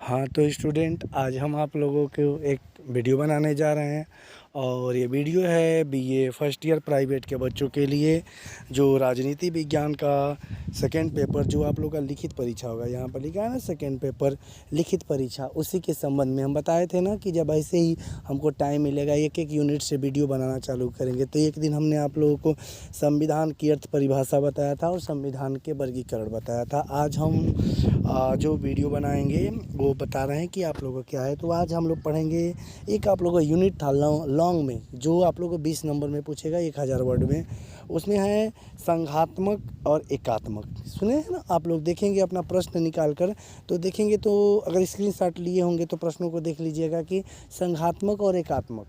हाँ तो स्टूडेंट, आज हम आप लोगों को एक वीडियो बनाने जा रहे हैं और ये वीडियो है बीए फर्स्ट ईयर प्राइवेट के बच्चों के लिए। जो राजनीति विज्ञान का सेकंड पेपर जो आप लोगों का लिखित परीक्षा होगा, यहाँ पर लिखा है ना सेकंड पेपर लिखित परीक्षा, उसी के संबंध में हम बताए थे ना कि जब ऐसे ही हमको टाइम मिलेगा एक एक यूनिट से वीडियो बनाना चालू करेंगे। तो एक दिन हमने आप लोगों को संविधान की अर्थ परिभाषा बताया था और संविधान के वर्गीकरण बताया था। आज हम जो वीडियो बनाएंगे वो बता रहे हैं कि आप लोगों को क्या है। तो आज हम लोग पढ़ेंगे, एक आप लोगों का यूनिट था लॉन्ग में, जो आप लोगों को 20 नंबर में पूछेगा 1000 वर्ड में। उसमें है संघात्मक और एकात्मक। सुने हैं ना आप लोग? देखेंगे अपना प्रश्न निकाल कर, तो देखेंगे तो अगर स्क्रीनशॉट लिए होंगे तो प्रश्नों को देख लीजिएगा कि संघात्मक और एकात्मक।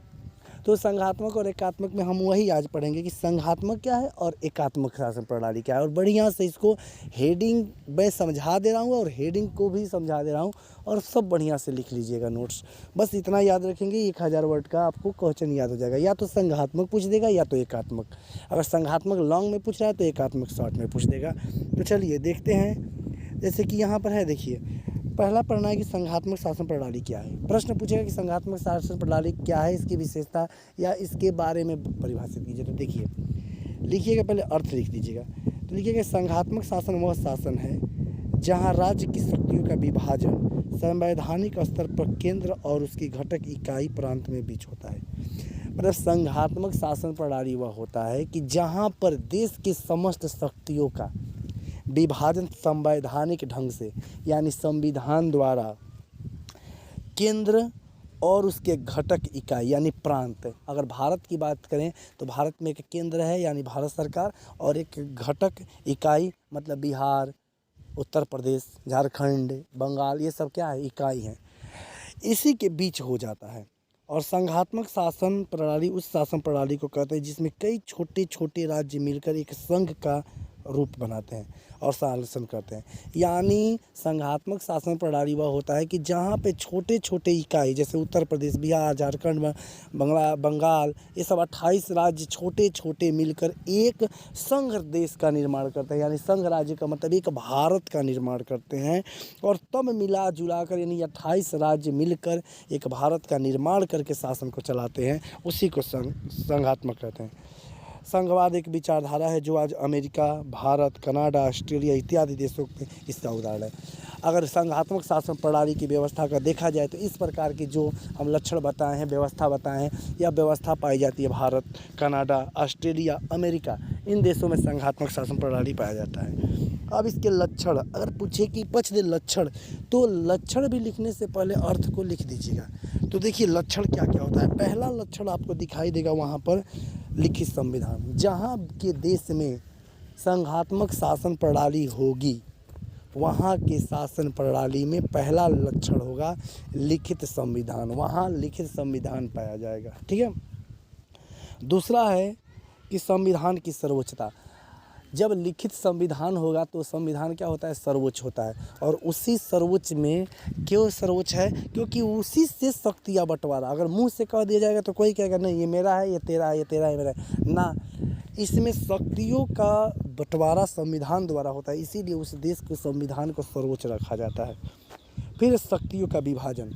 तो संघात्मक और एकात्मक में हम वही आज पढ़ेंगे कि संघात्मक क्या है और एकात्मक शासन प्रणाली क्या है। और बढ़िया से इसको हेडिंग मैं समझा दे रहा हूँ और हेडिंग को भी समझा दे रहा हूँ, और सब बढ़िया से लिख लीजिएगा नोट्स। बस इतना याद रखेंगे, 1000 वर्ड का आपको क्वेश्चन याद हो जाएगा। या तो संघात्मक पूछ देगा या तो एकात्मक। अगर संघात्मक लॉन्ग में पूछ रहा है तो एकात्मक शॉर्ट में पूछ देगा। तो चलिए देखते हैं। जैसे कि यहाँ पर है, देखिए पहला पढ़ना है कि संघात्मक शासन प्रणाली क्या है। प्रश्न पूछेगा कि संघात्मक शासन प्रणाली क्या है, इसकी विशेषता या इसके बारे में परिभाषित कीजिए। तो देखिए, लिखिएगा, पहले अर्थ लिख दीजिएगा। तो लिखिएगा संघात्मक शासन वह शासन है जहां राज्य की शक्तियों का विभाजन संवैधानिक स्तर पर केंद्र और उसकी घटक इकाई प्रांत में बीच होता है। मतलब संघात्मक शासन प्रणाली वह होता है कि जहां पर देश की समस्त शक्तियों का विभाजन संवैधानिक ढंग से, यानी संविधान द्वारा, केंद्र और उसके घटक इकाई यानी प्रांत। अगर भारत की बात करें तो भारत में एक केंद्र है यानी भारत सरकार, और एक घटक इकाई मतलब बिहार, उत्तर प्रदेश, झारखंड, बंगाल, ये सब क्या है, इकाई हैं। इसी के बीच हो जाता है। और संघात्मक शासन प्रणाली उस शासन प्रणाली को कहते हैं जिसमें कई छोटे छोटे राज्य मिलकर एक संघ का रूप बनाते हैं और शासन करते हैं। यानी संघात्मक शासन प्रणाली वह होता है कि जहाँ पे छोटे छोटे इकाई, जैसे उत्तर प्रदेश, बिहार, झारखंड, बंगाल, ये सब 28 राज्य छोटे छोटे मिलकर एक संघ देश का निर्माण करते हैं। यानी संघ राज्य का मतलब एक भारत का निर्माण करते हैं, और तब मिला जुला कर यानी 28 राज्य मिलकर एक भारत का निर्माण करके शासन को चलाते हैं। उसी को संघात्मक कहते हैं। संघवाद एक विचारधारा है जो आज अमेरिका, भारत, कनाडा, ऑस्ट्रेलिया इत्यादि देशों में इसका उदाहरण है। अगर संघात्मक शासन प्रणाली की व्यवस्था का देखा जाए तो इस प्रकार की जो हम लक्षण बताए हैं, व्यवस्था बताए हैं, यह व्यवस्था पाई जाती है भारत, कनाडा, ऑस्ट्रेलिया, अमेरिका, इन देशों में संघात्मक शासन प्रणाली पाया जाता है। अब इसके लक्षण अगर पूछे कि पक्ष दे लक्षण, तो लक्षण भी लिखने से पहले अर्थ को लिख दीजिएगा। तो देखिए लक्षण क्या क्या होता है। पहला लक्षण आपको दिखाई देगा वहाँ पर, लिखित संविधान। जहाँ के देश में संघात्मक शासन प्रणाली होगी, वहाँ के शासन प्रणाली में पहला लक्षण होगा लिखित संविधान। वहाँ लिखित संविधान पाया जाएगा। ठीक है। दूसरा है कि संविधान की सर्वोच्चता। जब लिखित संविधान होगा तो संविधान क्या होता है, सर्वोच्च होता है। और उसी सर्वोच्च में क्यों सर्वोच्च है, क्योंकि उसी से शक्तियाँ बंटवारा। अगर मुंह से कह दिया जाएगा तो कोई कहेगा नहीं ये मेरा है, ये तेरा है, ये तेरा है, मेरा है ना। इसमें शक्तियों का बंटवारा संविधान द्वारा होता है, इसीलिए उस देश के संविधान को सर्वोच्च रखा जाता है। फिर शक्तियों का विभाजन।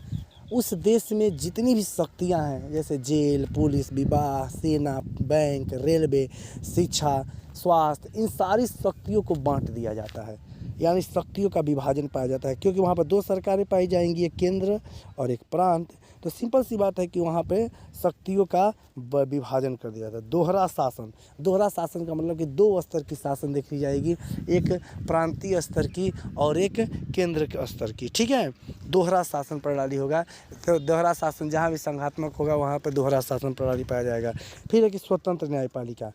उस देश में जितनी भी शक्तियां हैं, जैसे जेल, पुलिस, विवाह, सेना, बैंक, रेलवे, शिक्षा, स्वास्थ्य, इन सारी शक्तियों को बांट दिया जाता है। यानी शक्तियों का विभाजन पाया जाता है, क्योंकि वहाँ पर 2 सरकारें पाई जाएंगी, एक केंद्र और एक प्रांत। तो सिंपल सी बात है कि वहाँ पे शक्तियों का विभाजन कर दिया जाता है। दोहरा शासन। दोहरा शासन का मतलब कि 2 स्तर की शासन देखी जाएगी, एक प्रांतीय स्तर की और एक केंद्र के स्तर की। ठीक है, दोहरा शासन प्रणाली होगा। तो दोहरा शासन जहाँ भी संघात्मक होगा वहाँ पर दोहरा शासन प्रणाली पाया जाएगा। फिर है कि स्वतंत्र न्यायपालिका।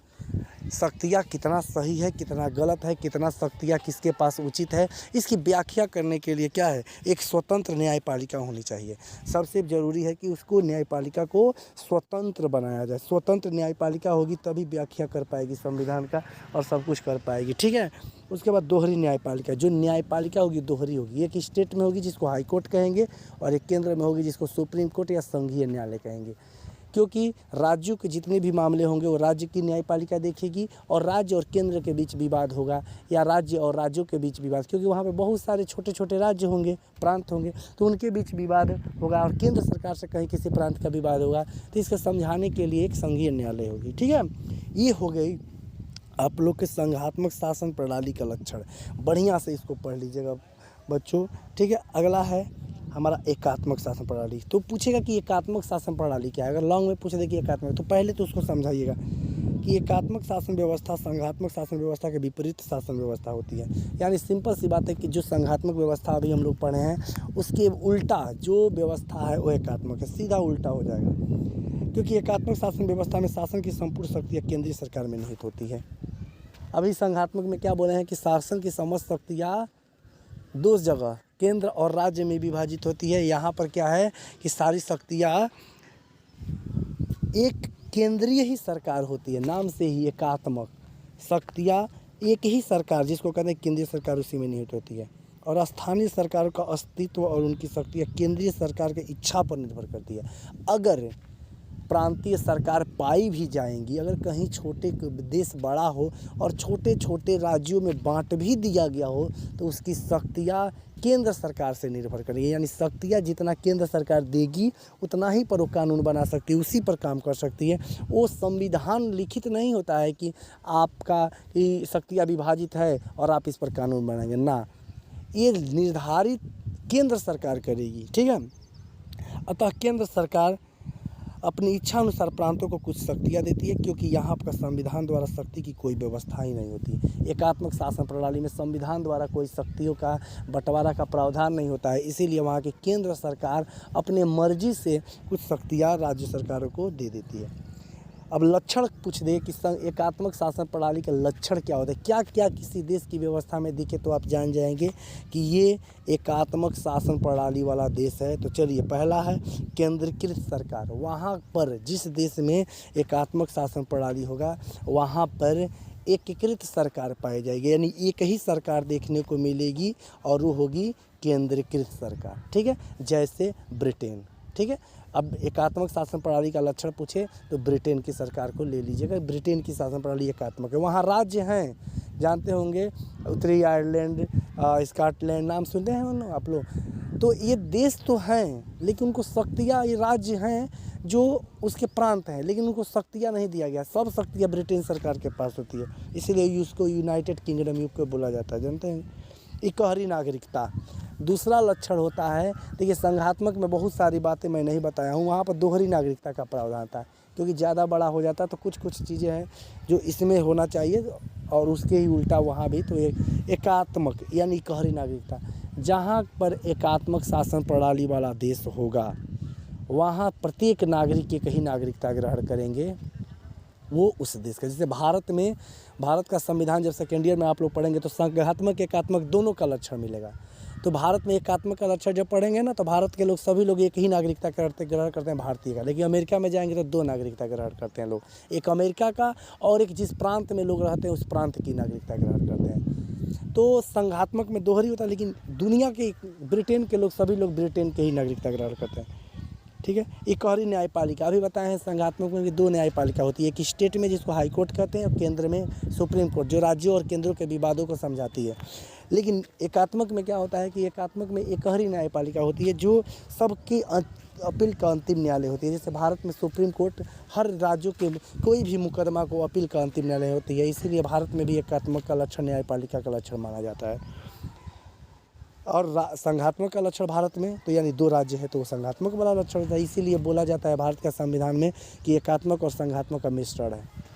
शक्तियाँ कितना सही है, कितना गलत है, कितना शक्तियाँ किसके पास उचित है, इसकी व्याख्या करने के लिए क्या है, एक स्वतंत्र न्यायपालिका होनी चाहिए। सबसे ज़रूरी है कि उसको न्यायपालिका को स्वतंत्र बनाया जाए। स्वतंत्र न्यायपालिका होगी तभी व्याख्या कर पाएगी संविधान का और सब कुछ कर पाएगी। ठीक है। उसके बाद दोहरी न्यायपालिका। जो न्यायपालिका होगी दोहरी होगी, एक स्टेट में होगी जिसको हाई कोर्ट कहेंगे और एक केंद्र में होगी जिसको सुप्रीम कोर्ट या संघीय न्यायालय कहेंगे। क्योंकि राज्यों के जितने भी मामले होंगे वो राज्य की न्यायपालिका देखेगी, और राज्य और केंद्र के बीच विवाद होगा या राज्य और राज्यों के बीच विवाद, क्योंकि वहाँ पे बहुत सारे छोटे छोटे राज्य होंगे, प्रांत होंगे, तो उनके बीच विवाद होगा, और केंद्र सरकार से कहीं किसी प्रांत का विवाद होगा तो इसको समझाने के लिए एक संघीय न्यायालय होगी। ठीक है, ये हो गई आप लोग के संघात्मक शासन प्रणाली का लक्षण। बढ़िया से इसको पढ़ लीजिएगा बच्चों। ठीक है, अगला है हमारा एकात्मक शासन प्रणाली। तो पूछेगा कि एकात्मक शासन प्रणाली क्या है, अगर लॉन्ग में पूछे देखिए एकात्मक, तो पहले तो उसको समझाइएगा कि एकात्मक शासन व्यवस्था संघात्मक शासन व्यवस्था के विपरीत शासन व्यवस्था होती है। यानी सिंपल सी बात है कि जो संघात्मक व्यवस्था अभी हम लोग पढ़े हैं उसके उल्टा जो व्यवस्था है वो एकात्मक है, सीधा उल्टा हो जाएगा, क्योंकि एकात्मक शासन व्यवस्था में शासन की संपूर्ण शक्तियाँ केंद्रीय सरकार में निहित होती है। अभी संघात्मक में क्या बोले हैं कि शासन की समस्त शक्तियाँ दो जगह केंद्र और राज्य में विभाजित होती है। यहाँ पर क्या है कि सारी शक्तियाँ एक केंद्रीय ही सरकार होती है, नाम से ही एकात्मक शक्तियाँ एक ही सरकार जिसको कहते हैं केंद्रीय सरकार उसी में निहित होती है, और स्थानीय सरकारों का अस्तित्व और उनकी शक्तियाँ केंद्रीय सरकार की इच्छा पर निर्भर करती है। अगर प्रांतीय सरकार पाई भी जाएंगी, अगर कहीं छोटे देश बड़ा हो और छोटे छोटे राज्यों में बांट भी दिया गया हो तो उसकी शक्तियाँ केंद्र सरकार से निर्भर करेगी। यानी शक्तियाँ जितना केंद्र सरकार देगी उतना ही पर वो कानून बना सकती है, उसी पर काम कर सकती है। वो संविधान लिखित नहीं होता है कि आपका शक्तियाँ विभाजित है और आप इस पर कानून बनाएंगे, ना, ये निर्धारित केंद्र सरकार करेगी। ठीक है, अतः केंद्र सरकार अपनी इच्छा अनुसार प्रांतों को कुछ शक्तियाँ देती है, क्योंकि यहाँ पर संविधान द्वारा शक्ति की कोई व्यवस्था ही नहीं होती। एकात्मक शासन प्रणाली में संविधान द्वारा कोई शक्तियों का बंटवारा का प्रावधान नहीं होता है, इसीलिए वहाँ की केंद्र सरकार अपने मर्जी से कुछ शक्तियाँ राज्य सरकारों को दे देती है। अब लक्षण पूछ दे कि एकात्मक शासन प्रणाली का लक्षण क्या होता है, क्या क्या किसी देश की व्यवस्था में दिखे तो आप जान जाएंगे कि ये एकात्मक शासन प्रणाली वाला देश है। तो चलिए, पहला है केंद्रीकृत सरकार। वहाँ पर जिस देश में एकात्मक शासन प्रणाली होगा वहाँ पर एकीकृत सरकार पाई जाएगी, यानी एक ही सरकार देखने को मिलेगी और वो होगी केंद्रीकृत सरकार। ठीक है, जैसे ब्रिटेन। ठीक है, अब एकात्मक शासन प्रणाली का लक्षण पूछे तो ब्रिटेन की सरकार को ले लीजिएगा। ब्रिटेन की शासन प्रणाली एकात्मक है। वहाँ राज्य हैं, जानते होंगे, उत्तरी आयरलैंड, स्कॉटलैंड, नाम सुनते हैं आप लोग। तो ये देश तो हैं लेकिन उनको शक्तियाँ, ये राज्य हैं जो उसके प्रांत हैं लेकिन उनको शक्तियाँ नहीं दिया गया। सब शक्तियाँ ब्रिटेन सरकार के पास होती है, इसीलिए उसको यूनाइटेड किंगडम युग को बोला जाता है, जानते हैं। इकहरी नागरिकता दूसरा लक्षण होता है। देखिए, संघात्मक में बहुत सारी बातें मैं नहीं बताया हूँ, वहाँ पर दोहरी नागरिकता का प्रावधान था, क्योंकि ज़्यादा बड़ा हो जाता तो कुछ कुछ चीज़ें हैं जो इसमें होना चाहिए और उसके ही उल्टा वहाँ भी। तो एकात्मक यानी इकहरी नागरिकता, जहाँ पर एकात्मक शासन प्रणाली वाला देश होगा वहाँ प्रत्येक नागरिक एक ही नागरिकता ग्रहण करेंगे, वो उस देश का। जैसे भारत में, भारत का संविधान जब सेकेंड ईयर में आप लोग पढ़ेंगे तो संघात्मक एकात्मक दोनों का लक्षण मिलेगा। तो भारत में एकात्मक का लक्षण जब पढ़ेंगे ना तो भारत के लोग सभी लोग एक ही नागरिकता ग्रहण करते हैं, भारतीय का। लेकिन अमेरिका में जाएंगे तो दो नागरिकता ग्रहण करते हैं लोग, एक अमेरिका का और एक जिस प्रांत में लोग रहते हैं उस प्रांत की नागरिकता ग्रहण करते हैं। तो संघात्मक में दोहरी होता है, लेकिन दुनिया के ब्रिटेन के लोग सभी लोग ब्रिटेन के ही नागरिकता ग्रहण करते हैं। ठीक है, इकहरी न्यायपालिका अभी बताए हैं। संघात्मक में भी दो न्यायपालिका होती है, एक स्टेट में जिसको हाई कोर्ट कहते हैं और केंद्र में सुप्रीम कोर्ट, जो राज्यों और केंद्रों के विवादों को समझाती है। लेकिन एकात्मक में क्या होता है कि एकात्मक में इकहरी न्यायपालिका होती है जो सबकी अपील का अंतिम न्यायालय होती है। जैसे भारत में सुप्रीम कोर्ट हर राज्यों के कोई भी मुकदमा को अपील का अंतिम न्यायालय होती है, इसीलिए भारत में भी एकात्मक का लक्षण न्यायपालिका का लक्षण माना जाता है। और संघात्मक का लक्षण भारत में तो यानी दो राज्य है तो वो संघात्मक वाला लक्षण होता है, इसीलिए बोला जाता है भारत का संविधान में कि एकात्मक और संघात्मक का मिश्रण है।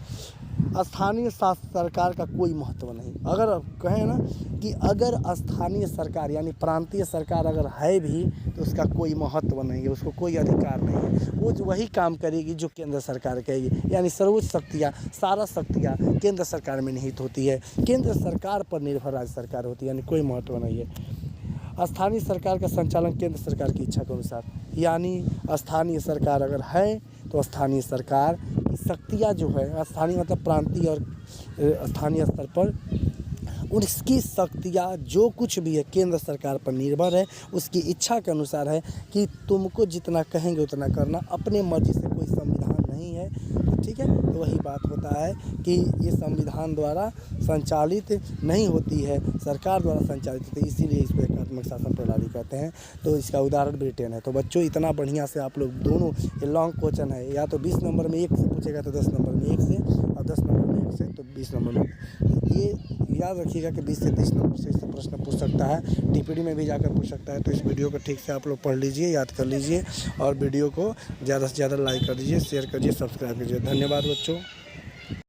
स्थानीय सरकार का कोई महत्व नहीं। अगर कहें ना कि अगर स्थानीय सरकार यानी प्रांतीय सरकार अगर है भी तो उसका कोई महत्व नहीं है, उसको कोई अधिकार नहीं है, वो वही काम करेगी जो केंद्र सरकार कहेगी। यानी सर्वोच्च शक्तियाँ, सारा शक्तियाँ केंद्र सरकार में निहित होती है, केंद्र सरकार पर निर्भर राज्य सरकार होती है, यानी कोई महत्व नहीं है। स्थानीय सरकार का संचालन केंद्र सरकार की इच्छा के अनुसार, यानी स्थानीय सरकार अगर है तो स्थानीय सरकार की शक्तियाँ जो है, स्थानीय मतलब प्रांतीय और स्थानीय स्तर पर, उसकी शक्तियाँ जो कुछ भी है केंद्र सरकार पर निर्भर है, उसकी इच्छा के अनुसार है कि तुमको जितना कहेंगे उतना करना, अपने मर्जी से कोई संविधान ठीक है। तो वही बात होता है कि ये संविधान द्वारा संचालित नहीं होती है, सरकार द्वारा संचालित होती है, इसीलिए इसको एकात्मक शासन प्रणाली कहते हैं। तो इसका उदाहरण ब्रिटेन है। तो बच्चों इतना बढ़िया से आप लोग दोनों, ये लॉन्ग क्वेश्चन है, या तो 20 नंबर में 1 से पूछेगा तो 10 नंबर में 1 से, और 10 नंबर में 1 से तो 20 नंबर में। ये याद रखिएगा कि 20 से 30 नंबर से इससे प्रश्न पूछ सकता है, टीपीडी में भी जाकर पूछ सकता है। तो इस वीडियो को ठीक से आप लोग पढ़ लीजिए, याद कर लीजिए, और वीडियो को ज़्यादा से ज़्यादा लाइक कर दीजिए, शेयर करिए, सब्सक्राइब कीजिए। धन्यवाद बच्चों।